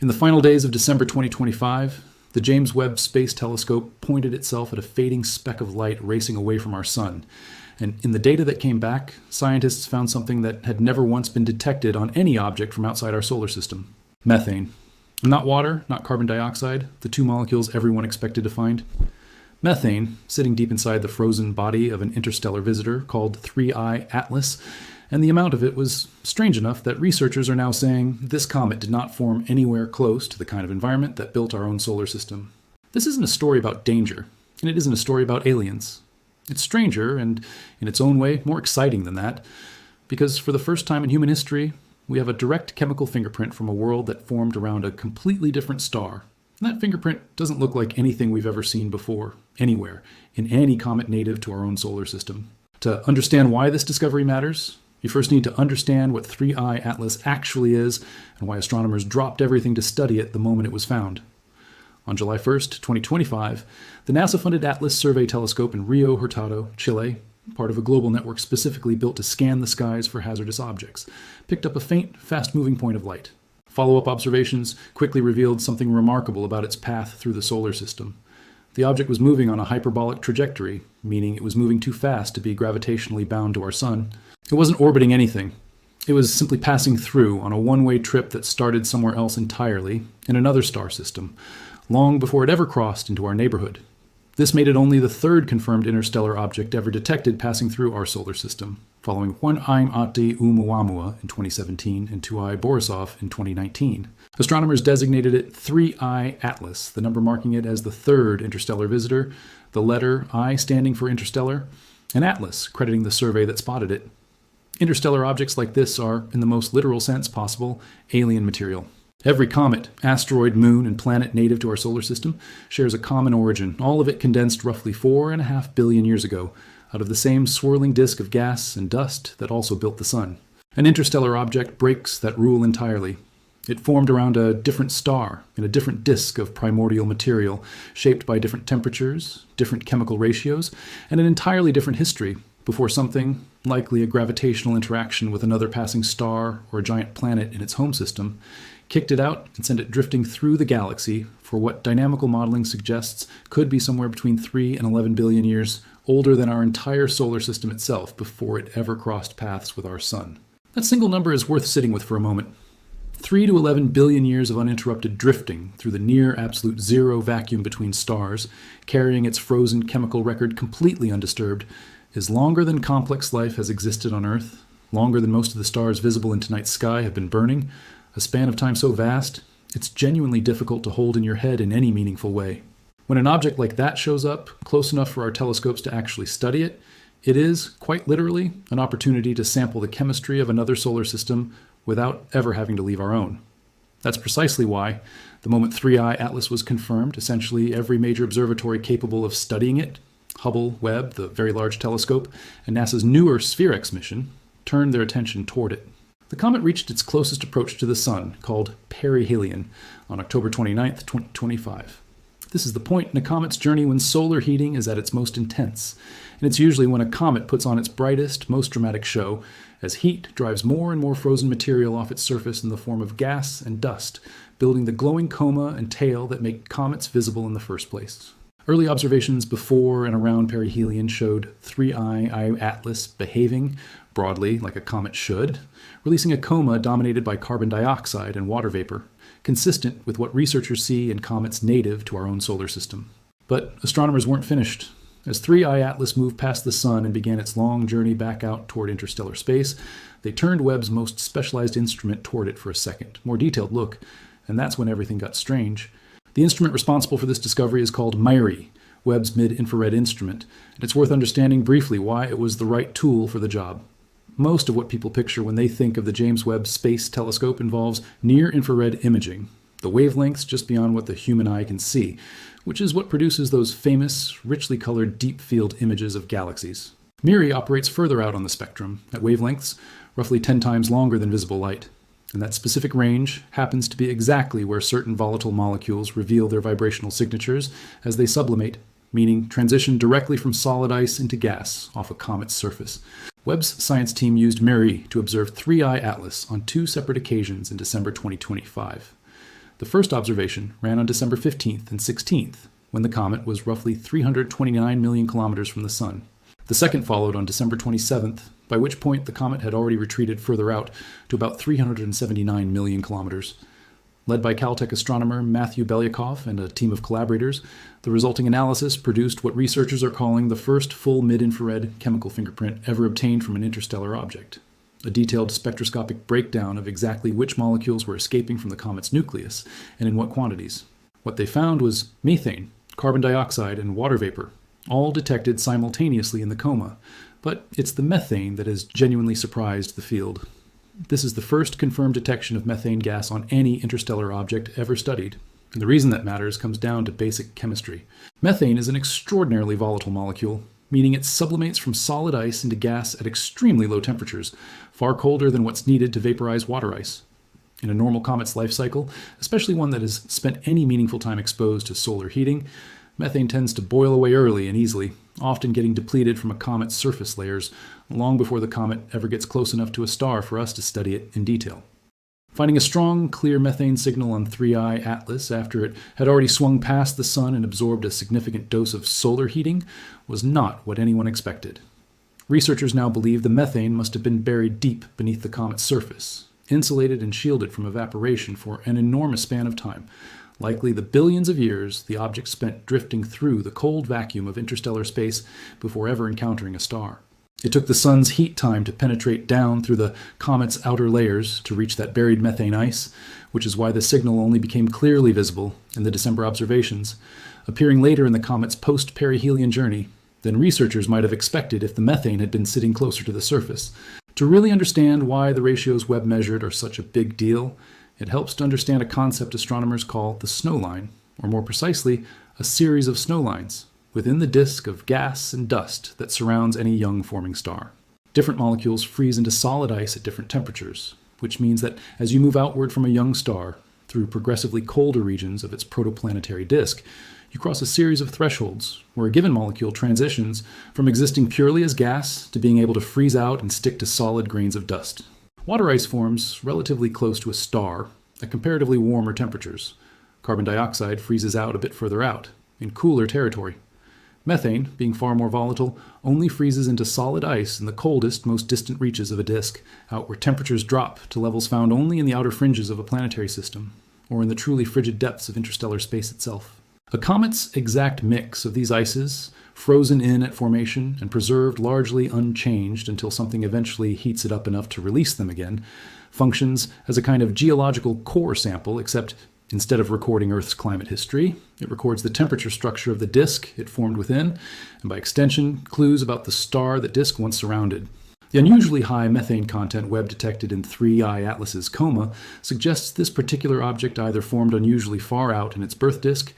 In the final days of December 2025, the James Webb Space Telescope pointed itself at a fading speck of light racing away from our sun. And in the data that came back, scientists found something that had never once been detected on any object from outside our solar system: methane. Not water, not carbon dioxide, the two molecules everyone expected to find. Methane, sitting deep inside the frozen body of an interstellar visitor called 3I Atlas, and the amount of it was strange enough that researchers are now saying this comet did not form anywhere close to the kind of environment that built our own solar system. This isn't a story about danger, and it isn't a story about aliens. It's stranger, and in its own way, more exciting than that, because for the first time in human history, we have a direct chemical fingerprint from a world that formed around a completely different star. And that fingerprint doesn't look like anything we've ever seen before, anywhere, in any comet native to our own solar system. To understand why this discovery matters, you first need to understand what 3I Atlas actually is and why astronomers dropped everything to study it the moment it was found. On July 1st, 2025, the NASA-funded Atlas Survey Telescope in Rio Hurtado, Chile, part of a global network specifically built to scan the skies for hazardous objects, picked up a faint, fast-moving point of light. Follow-up observations quickly revealed something remarkable about its path through the solar system. The object was moving on a hyperbolic trajectory, meaning it was moving too fast to be gravitationally bound to our sun. It wasn't orbiting anything. It was simply passing through on a one-way trip that started somewhere else entirely, in another star system, long before it ever crossed into our neighborhood. This made it only the third confirmed interstellar object ever detected passing through our solar system, following 1I Ati Oumuamua in 2017 and 2I Borisov in 2019. Astronomers designated it 3I Atlas, the number marking it as the third interstellar visitor, the letter I standing for interstellar, and Atlas crediting the survey that spotted it. Interstellar objects like this are, in the most literal sense possible, alien material. Every comet, asteroid, moon, and planet native to our solar system shares a common origin, all of it condensed roughly 4.5 billion years ago, out of the same swirling disk of gas and dust that also built the sun. An interstellar object breaks that rule entirely. It formed around a different star, in a different disk of primordial material, shaped by different temperatures, different chemical ratios, and an entirely different history, before something, likely a gravitational interaction with another passing star or a giant planet in its home system, kicked it out and sent it drifting through the galaxy for what dynamical modeling suggests could be somewhere between 3 and 11 billion years, older than our entire solar system itself before it ever crossed paths with our sun. That single number is worth sitting with for a moment. 3 to 11 billion years of uninterrupted drifting through the near absolute zero vacuum between stars, carrying its frozen chemical record completely undisturbed, is longer than complex life has existed on Earth, longer than most of the stars visible in tonight's sky have been burning, a span of time so vast, it's genuinely difficult to hold in your head in any meaningful way. When an object like that shows up, close enough for our telescopes to actually study it, it is, quite literally, an opportunity to sample the chemistry of another solar system without ever having to leave our own. That's precisely why, the moment 3I Atlas was confirmed, essentially every major observatory capable of studying it, Hubble, Webb, the Very Large Telescope, and NASA's newer SphereX mission, turned their attention toward it. The comet reached its closest approach to the Sun, called perihelion, on October 29, 2025. This is the point in a comet's journey when solar heating is at its most intense, and it's usually when a comet puts on its brightest, most dramatic show, as heat drives more and more frozen material off its surface in the form of gas and dust, building the glowing coma and tail that make comets visible in the first place. Early observations before and around perihelion showed 3I Atlas behaving, broadly like a comet should, releasing a coma dominated by carbon dioxide and water vapor, consistent with what researchers see in comets native to our own solar system. But astronomers weren't finished. As 3I Atlas moved past the sun and began its long journey back out toward interstellar space, they turned Webb's most specialized instrument toward it for a second, more detailed look, and that's when everything got strange. The instrument responsible for this discovery is called MIRI, Webb's mid-infrared instrument, and it's worth understanding briefly why it was the right tool for the job. Most of what people picture when they think of the James Webb Space Telescope involves near-infrared imaging, the wavelengths just beyond what the human eye can see, which is what produces those famous, richly colored deep-field images of galaxies. MIRI operates further out on the spectrum, at wavelengths roughly 10 times longer than visible light. And that specific range happens to be exactly where certain volatile molecules reveal their vibrational signatures as they sublimate, meaning transition directly from solid ice into gas off a comet's surface. Webb's science team used MIRI to observe 3I Atlas on 2 separate occasions in December 2025. The first observation ran on December 15th and 16th, when the comet was roughly 329 million kilometers from the Sun. The second followed on December 27th, by which point the comet had already retreated further out to about 379 million kilometers. Led by Caltech astronomer Matthew Belyakov and a team of collaborators, the resulting analysis produced what researchers are calling the first full mid-infrared chemical fingerprint ever obtained from an interstellar object. A detailed spectroscopic breakdown of exactly which molecules were escaping from the comet's nucleus and in what quantities. What they found was methane, carbon dioxide, and water vapor, all detected simultaneously in the coma, but it's the methane that has genuinely surprised the field. This is the first confirmed detection of methane gas on any interstellar object ever studied. And the reason that matters comes down to basic chemistry. Methane is an extraordinarily volatile molecule, meaning it sublimates from solid ice into gas at extremely low temperatures, far colder than what's needed to vaporize water ice. In a normal comet's life cycle, especially one that has spent any meaningful time exposed to solar heating, methane tends to boil away early and easily, often getting depleted from a comet's surface layers long before the comet ever gets close enough to a star for us to study it in detail. Finding a strong, clear methane signal on 3I Atlas after it had already swung past the Sun and absorbed a significant dose of solar heating was not what anyone expected. Researchers now believe the methane must have been buried deep beneath the comet's surface, insulated and shielded from evaporation for an enormous span of time, likely the billions of years the object spent drifting through the cold vacuum of interstellar space before ever encountering a star. It took the Sun's heat time to penetrate down through the comet's outer layers to reach that buried methane ice, which is why the signal only became clearly visible in the December observations, appearing later in the comet's post-perihelion journey than researchers might have expected if the methane had been sitting closer to the surface. To really understand why the ratios Webb measured are such a big deal, it helps to understand a concept astronomers call the snow line, or more precisely, a series of snow lines within the disk of gas and dust that surrounds any young forming star. Different molecules freeze into solid ice at different temperatures, which means that as you move outward from a young star through progressively colder regions of its protoplanetary disk, you cross a series of thresholds where a given molecule transitions from existing purely as gas to being able to freeze out and stick to solid grains of dust. Water ice forms relatively close to a star at comparatively warmer temperatures. Carbon dioxide freezes out a bit further out, in cooler territory. Methane, being far more volatile, only freezes into solid ice in the coldest, most distant reaches of a disk, out where temperatures drop to levels found only in the outer fringes of a planetary system, or in the truly frigid depths of interstellar space itself. A comet's exact mix of these ices, frozen in at formation and preserved largely unchanged until something eventually heats it up enough to release them again, functions as a kind of geological core sample, except instead of recording Earth's climate history, it records the temperature structure of the disk it formed within, and by extension, clues about the star that disk once surrounded. The unusually high methane content Webb detected in 3I Atlas's coma suggests this particular object either formed unusually far out in its birth disk,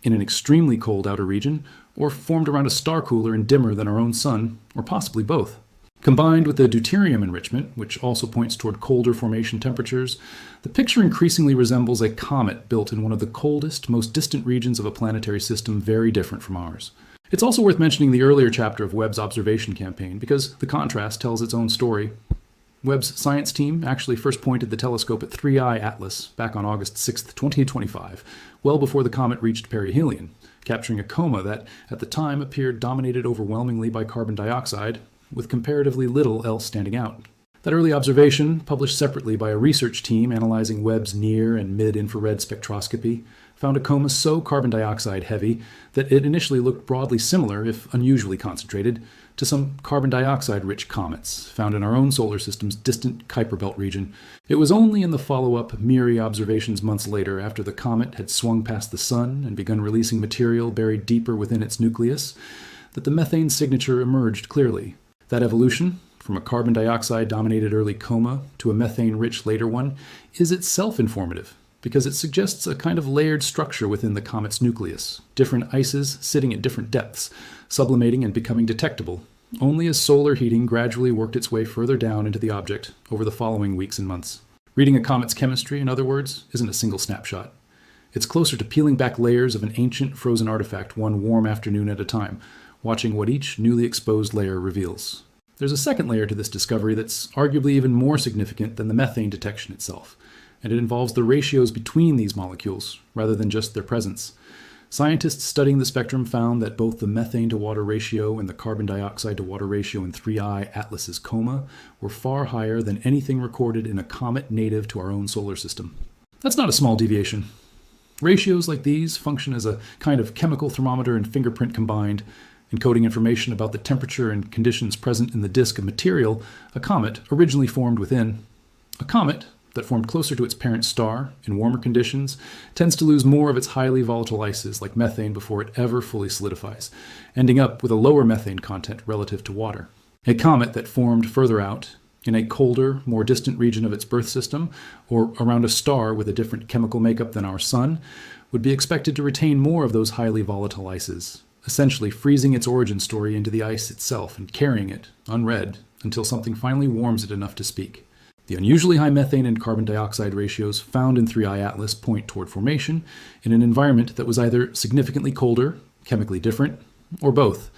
in an extremely cold outer region, or formed around a star cooler and dimmer than our own Sun, or possibly both. Combined with the deuterium enrichment, which also points toward colder formation temperatures, the picture increasingly resembles a comet built in one of the coldest, most distant regions of a planetary system very different from ours. It's also worth mentioning the earlier chapter of Webb's observation campaign, because the contrast tells its own story. Webb's science team actually first pointed the telescope at 3I Atlas back on August 6, 2025, well before the comet reached perihelion, capturing a coma that, at the time, appeared dominated overwhelmingly by carbon dioxide, with comparatively little else standing out. That early observation, published separately by a research team analyzing Webb's near and mid-infrared spectroscopy, found a coma so carbon dioxide heavy that it initially looked broadly similar, if unusually concentrated, to some carbon dioxide-rich comets found in our own solar system's distant Kuiper Belt region. It was only in the follow-up MIRI observations months later, after the comet had swung past the Sun and begun releasing material buried deeper within its nucleus, that the methane signature emerged clearly. That evolution, from a carbon dioxide-dominated early coma to a methane-rich later one, is itself informative, because it suggests a kind of layered structure within the comet's nucleus, different ices sitting at different depths, sublimating and becoming detectable, only as solar heating gradually worked its way further down into the object over the following weeks and months. Reading a comet's chemistry, in other words, isn't a single snapshot. It's closer to peeling back layers of an ancient frozen artifact one warm afternoon at a time, watching what each newly exposed layer reveals. There's a second layer to this discovery that's arguably even more significant than the methane detection itself. and it involves the ratios between these molecules, rather than just their presence. Scientists studying the spectrum found that both the methane to water ratio and the carbon dioxide to water ratio in 3I Atlas's coma were far higher than anything recorded in a comet native to our own solar system. That's not a small deviation. Ratios like these function as a kind of chemical thermometer and fingerprint combined, encoding information about the temperature and conditions present in the disk of material a comet originally formed within. A comet that formed closer to its parent star in warmer conditions tends to lose more of its highly volatile ices like methane before it ever fully solidifies, ending up with a lower methane content relative to water. A comet that formed further out, in a colder, more distant region of its birth system, or around a star with a different chemical makeup than our Sun, would be expected to retain more of those highly volatile ices, essentially freezing its origin story into the ice itself and carrying it, unread, until something finally warms it enough to speak. The unusually high methane and carbon dioxide ratios found in 3I Atlas point toward formation in an environment that was either significantly colder, chemically different, or both,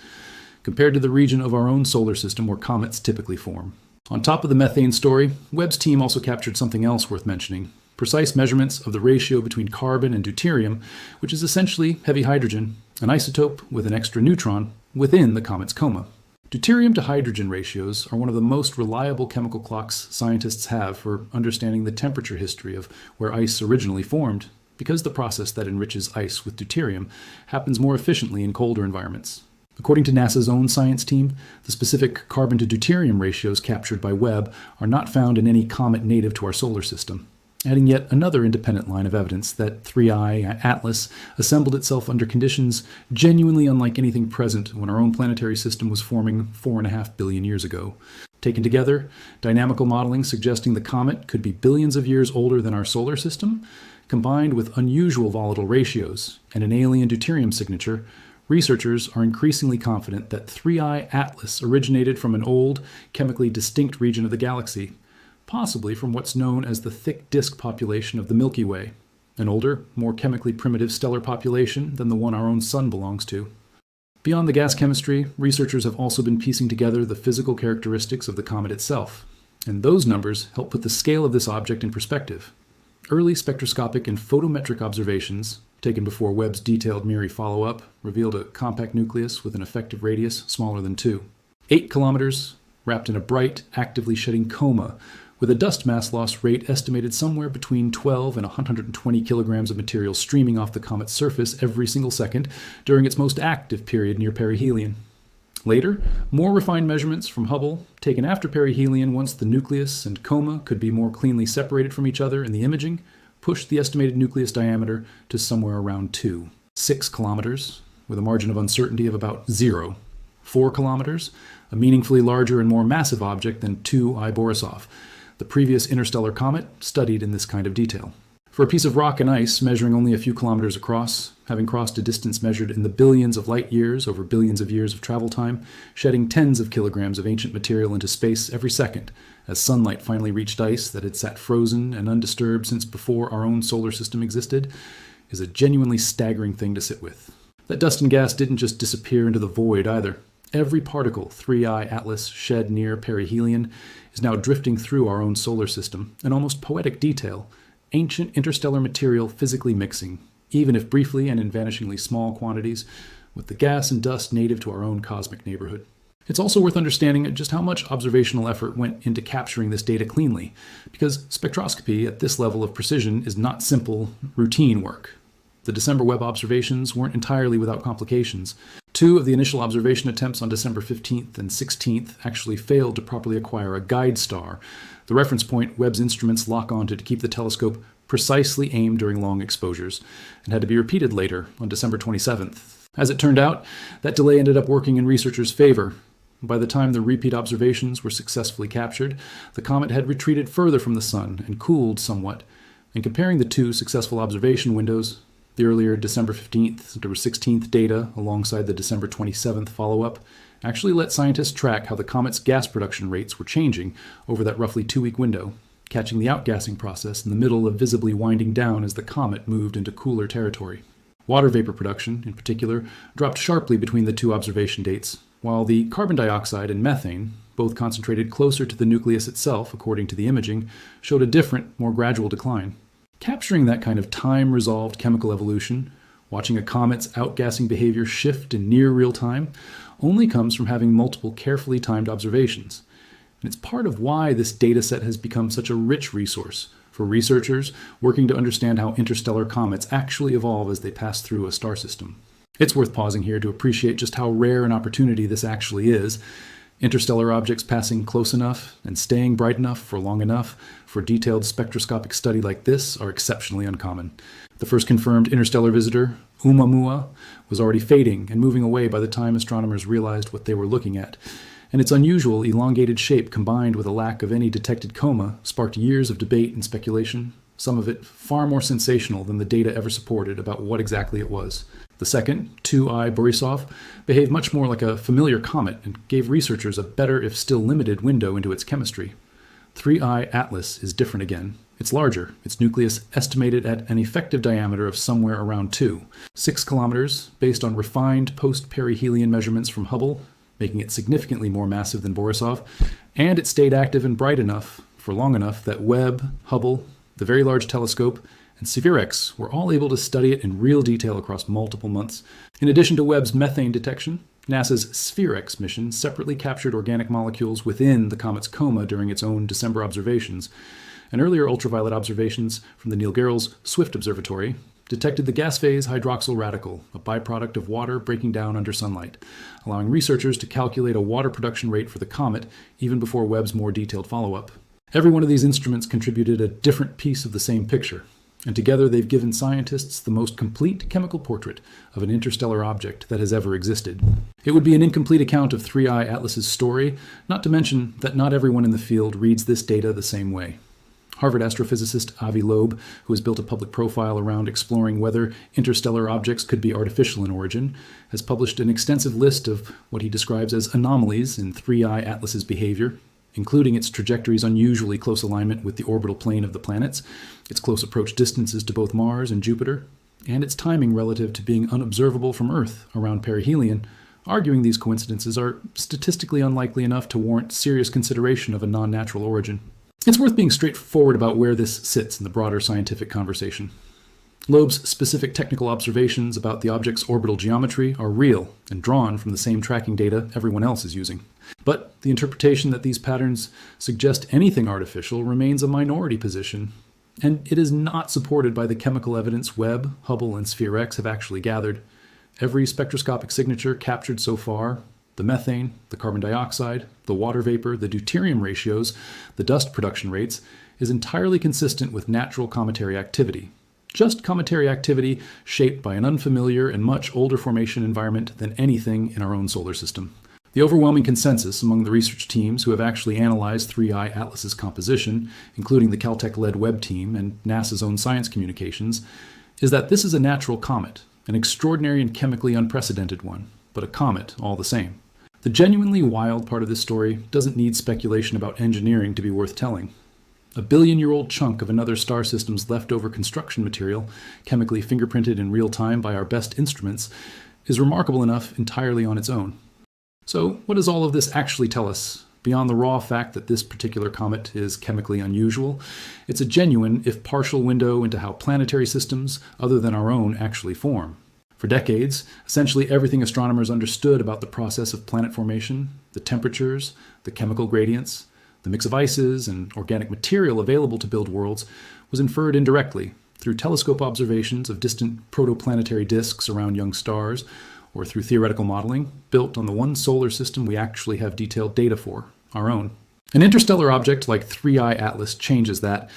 compared to the region of our own solar system where comets typically form. On top of the methane story, Webb's team also captured something else worth mentioning: precise measurements of the ratio between carbon and deuterium, which is essentially heavy hydrogen, an isotope with an extra neutron, within the comet's coma. Deuterium to hydrogen ratios are one of the most reliable chemical clocks scientists have for understanding the temperature history of where ice originally formed, because the process that enriches ice with deuterium happens more efficiently in colder environments. According to NASA's own science team, the specific carbon to deuterium ratios captured by Webb are not found in any comet native to our solar system, adding yet another independent line of evidence that 3I Atlas assembled itself under conditions genuinely unlike anything present when our own planetary system was forming 4.5 billion years ago. Taken together, dynamical modeling suggesting the comet could be billions of years older than our solar system, combined with unusual volatile ratios and an alien deuterium signature, researchers are increasingly confident that 3I Atlas originated from an old, chemically distinct region of the galaxy, possibly from what's known as the thick disk population of the Milky Way, an older, more chemically primitive stellar population than the one our own Sun belongs to. Beyond the gas chemistry, researchers have also been piecing together the physical characteristics of the comet itself, and those numbers help put the scale of this object in perspective. Early spectroscopic and photometric observations, taken before Webb's detailed MIRI follow-up, revealed a compact nucleus with an effective radius smaller than 2. 8 kilometers, wrapped in a bright, actively shedding coma, with a dust mass loss rate estimated somewhere between 12 and 120 kilograms of material streaming off the comet's surface every single second during its most active period near perihelion. Later, more refined measurements from Hubble, taken after perihelion once the nucleus and coma could be more cleanly separated from each other in the imaging, pushed the estimated nucleus diameter to somewhere around 2. 6 kilometers, with a margin of uncertainty of about 0. 4 kilometers, a meaningfully larger and more massive object than 2I Borisov, the previous interstellar comet studied in this kind of detail. For a piece of rock and ice measuring only a few kilometers across, having crossed a distance measured in the billions of light years over billions of years of travel time, shedding tens of kilograms of ancient material into space every second, as sunlight finally reached ice that had sat frozen and undisturbed since before our own solar system existed, is a genuinely staggering thing to sit with. That dust and gas didn't just disappear into the void either. Every particle 3I Atlas shed near perihelion is now drifting through our own solar system, in almost poetic detail, ancient interstellar material physically mixing, even if briefly and in vanishingly small quantities, with the gas and dust native to our own cosmic neighborhood. It's also worth understanding just how much observational effort went into capturing this data cleanly, because spectroscopy at this level of precision is not simple, routine work. The December Webb observations weren't entirely without complications. 2 of the initial observation attempts on December 15th and 16th actually failed to properly acquire a guide star, the reference point Webb's instruments lock onto to keep the telescope precisely aimed during long exposures, and had to be repeated later on December 27th. As it turned out, that delay ended up working in researchers' favor. By the time the repeat observations were successfully captured, the comet had retreated further from the Sun and cooled somewhat, and comparing the 2 successful observation windows, the earlier December 15th to 16th data alongside the December 27th follow-up, actually let scientists track how the comet's gas production rates were changing over that roughly 2-week window, catching the outgassing process in the middle of visibly winding down as the comet moved into cooler territory. Water vapor production, in particular, dropped sharply between the 2 observation dates, while the carbon dioxide and methane, both concentrated closer to the nucleus itself according to the imaging, showed a different, more gradual decline. Capturing that kind of time-resolved chemical evolution, watching a comet's outgassing behavior shift in near real time, only comes from having multiple carefully timed observations. And it's part of why this dataset has become such a rich resource for researchers working to understand how interstellar comets actually evolve as they pass through a star system. It's worth pausing here to appreciate just how rare an opportunity this actually is. Interstellar objects passing close enough and staying bright enough for long enough for detailed spectroscopic study like this are exceptionally uncommon. The first confirmed interstellar visitor, Oumuamua, was already fading and moving away by the time astronomers realized what they were looking at. And its unusual, elongated shape combined with a lack of any detected coma sparked years of debate and speculation, some of it far more sensational than the data ever supported about what exactly it was. The second, 2I Borisov, behaved much more like a familiar comet and gave researchers a better, if still limited, window into its chemistry. 3I Atlas is different again. It's larger, its nucleus estimated at an effective diameter of somewhere around 6 kilometers, based on refined post-perihelion measurements from Hubble, making it significantly more massive than Borisov, and it stayed active and bright enough, for long enough, that Webb, Hubble, the Very Large Telescope, and SPHEREX were all able to study it in real detail across multiple months. In addition to Webb's methane detection, NASA's SPHEREX mission separately captured organic molecules within the comet's coma during its own December observations, and earlier ultraviolet observations from the Neil Gehrels Swift Observatory detected the gas phase hydroxyl radical, a byproduct of water breaking down under sunlight, allowing researchers to calculate a water production rate for the comet even before Webb's more detailed follow-up. Every one of these instruments contributed a different piece of the same picture, and together they've given scientists the most complete chemical portrait of an interstellar object that has ever existed. It would be an incomplete account of 3I Atlas's story, not to mention that not everyone in the field reads this data the same way. Harvard astrophysicist Avi Loeb, who has built a public profile around exploring whether interstellar objects could be artificial in origin, has published an extensive list of what he describes as anomalies in 3I Atlas's behavior, including its trajectory's unusually close alignment with the orbital plane of the planets, its close approach distances to both Mars and Jupiter, and its timing relative to being unobservable from Earth around perihelion, arguing these coincidences are statistically unlikely enough to warrant serious consideration of a non-natural origin. It's worth being straightforward about where this sits in the broader scientific conversation. Loeb's specific technical observations about the object's orbital geometry are real and drawn from the same tracking data everyone else is using. But the interpretation that these patterns suggest anything artificial remains a minority position, and it is not supported by the chemical evidence Webb, Hubble, and SPHEREX have actually gathered. Every spectroscopic signature captured so far, the methane, the carbon dioxide, the water vapor, the deuterium ratios, the dust production rates, is entirely consistent with natural cometary activity. Just cometary activity shaped by an unfamiliar and much older formation environment than anything in our own solar system. The overwhelming consensus among the research teams who have actually analyzed 3I Atlas's composition, including the Caltech-led Webb team and NASA's own science communications, is that this is a natural comet, an extraordinary and chemically unprecedented one, but a comet all the same. The genuinely wild part of this story doesn't need speculation about engineering to be worth telling. A billion-year-old chunk of another star system's leftover construction material, chemically fingerprinted in real time by our best instruments, is remarkable enough entirely on its own. So, what does all of this actually tell us? Beyond the raw fact that this particular comet is chemically unusual, it's a genuine, if partial, window into how planetary systems, other than our own, actually form. For decades, essentially everything astronomers understood about the process of planet formation, the temperatures, the chemical gradients, the mix of ices and organic material available to build worlds, was inferred indirectly through telescope observations of distant protoplanetary disks around young stars, or through theoretical modeling built on the one solar system we actually have detailed data for, our own. An interstellar object like 3I Atlas changes that.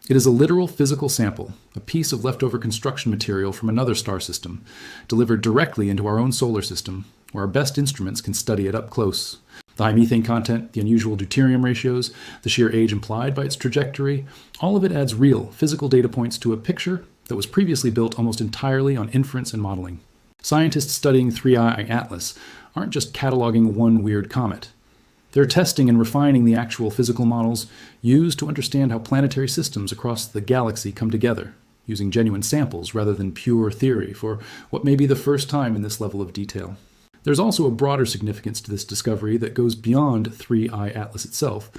It is a literal physical sample, a piece of leftover construction material from another star system, delivered directly into our own solar system, where our best instruments can study it up close. The high methane content, the unusual deuterium ratios, the sheer age implied by its trajectory, all of it adds real, physical data points to a picture that was previously built almost entirely on inference and modeling. Scientists studying 3I Atlas aren't just cataloging one weird comet. They're testing and refining the actual physical models used to understand how planetary systems across the galaxy come together, using genuine samples rather than pure theory for what may be the first time in this level of detail. There's also a broader significance to this discovery that goes beyond 3I Atlas itself,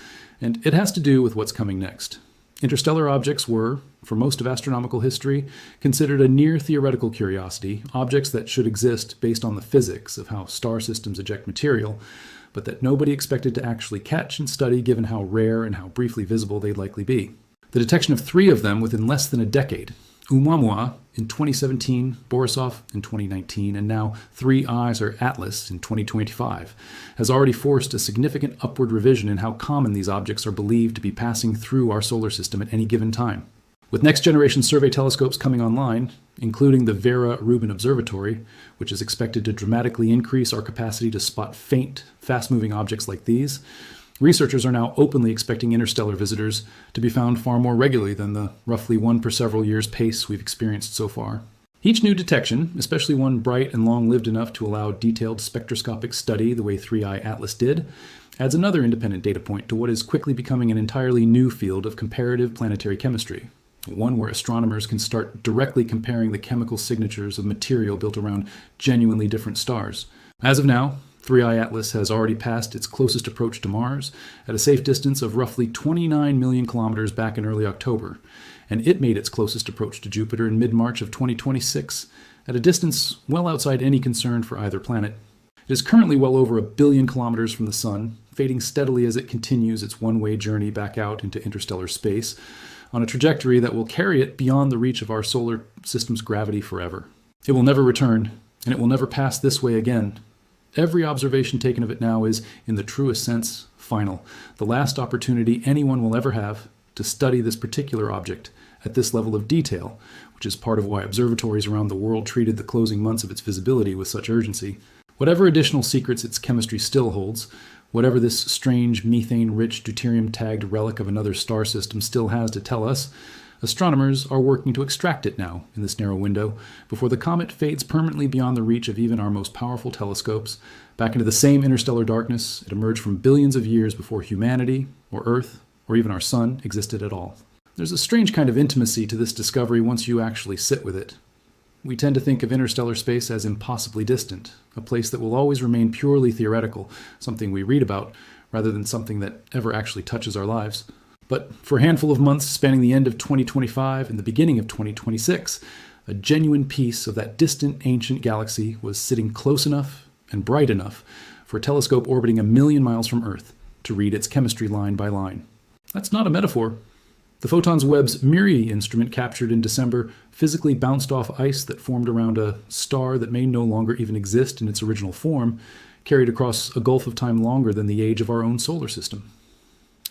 and it has to do with what's coming next. Interstellar objects were, for most of astronomical history, considered a near-theoretical curiosity, objects that should exist based on the physics of how star systems eject material, but that nobody expected to actually catch and study given how rare and how briefly visible they'd likely be. The detection of 3 of them within less than a decade, Oumuamua in 2017, Borisov in 2019, and now 3I's or Atlas in 2025, has already forced a significant upward revision in how common these objects are believed to be passing through our solar system at any given time. With next-generation survey telescopes coming online, including the Vera Rubin Observatory, which is expected to dramatically increase our capacity to spot faint, fast-moving objects like these, researchers are now openly expecting interstellar visitors to be found far more regularly than the roughly one per several years pace we've experienced so far. Each new detection, especially one bright and long-lived enough to allow detailed spectroscopic study the way 3I Atlas did, adds another independent data point to what is quickly becoming an entirely new field of comparative planetary chemistry, one where astronomers can start directly comparing the chemical signatures of material built around genuinely different stars. As of now, 3I Atlas has already passed its closest approach to Mars at a safe distance of roughly 29 million kilometers back in early October, and it made its closest approach to Jupiter in mid-March of 2026 at a distance well outside any concern for either planet. It is currently well over 1 billion kilometers from the Sun, fading steadily as it continues its one-way journey back out into interstellar space, on a trajectory that will carry it beyond the reach of our solar system's gravity forever. It will never return, and it will never pass this way again. Every observation taken of it now is, in the truest sense, final, the last opportunity anyone will ever have to study this particular object at this level of detail, which is part of why observatories around the world treated the closing months of its visibility with such urgency. Whatever additional secrets its chemistry still holds, whatever this strange methane-rich deuterium-tagged relic of another star system still has to tell us, astronomers are working to extract it now in this narrow window before the comet fades permanently beyond the reach of even our most powerful telescopes, back into the same interstellar darkness it emerged from billions of years before humanity, or Earth, or even our Sun existed at all. There's a strange kind of intimacy to this discovery once you actually sit with it. We tend to think of interstellar space as impossibly distant, a place that will always remain purely theoretical, something we read about, rather than something that ever actually touches our lives. But for a handful of months spanning the end of 2025 and the beginning of 2026, a genuine piece of that distant ancient galaxy was sitting close enough and bright enough for a telescope orbiting 1 million miles from Earth to read its chemistry line by line. That's not a metaphor. The Photons Webb's MIRI instrument captured in December physically bounced off ice that formed around a star that may no longer even exist in its original form, carried across a gulf of time longer than the age of our own solar system.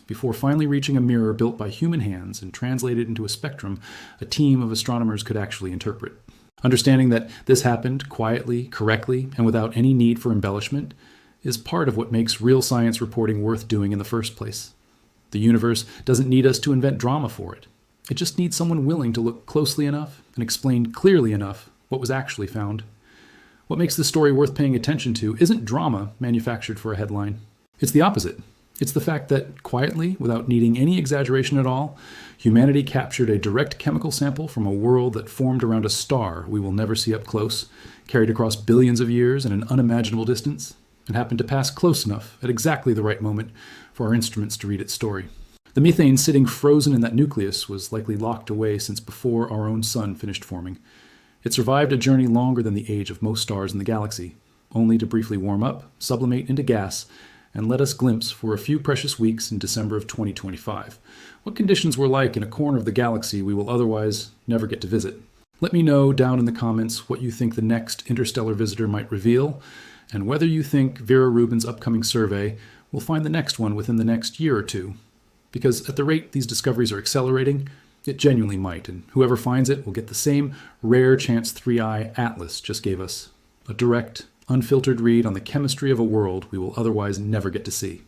Before finally reaching a mirror built by human hands and translated into a spectrum a team of astronomers could actually interpret. Understanding that this happened quietly, correctly, and without any need for embellishment is part of what makes real science reporting worth doing in the first place. The universe doesn't need us to invent drama for it. It just needs someone willing to look closely enough and explain clearly enough what was actually found. What makes this story worth paying attention to isn't drama manufactured for a headline. It's the opposite. It's the fact that, quietly, without needing any exaggeration at all, humanity captured a direct chemical sample from a world that formed around a star we will never see up close, carried across billions of years in an unimaginable distance, and happened to pass close enough at exactly the right moment for our instruments to read its story. The methane sitting frozen in that nucleus was likely locked away since before our own sun finished forming. It survived a journey longer than the age of most stars in the galaxy, only to briefly warm up, sublimate into gas, and let us glimpse for a few precious weeks in December of 2025 what conditions were like in a corner of the galaxy we will otherwise never get to visit. Let me know down in the comments what you think the next interstellar visitor might reveal, and whether you think Vera Rubin's upcoming survey will find the next one within the next year or two. Because at the rate these discoveries are accelerating, it genuinely might, and whoever finds it will get the same rare chance 3I Atlas just gave us. A direct, unfiltered read on the chemistry of a world we will otherwise never get to see.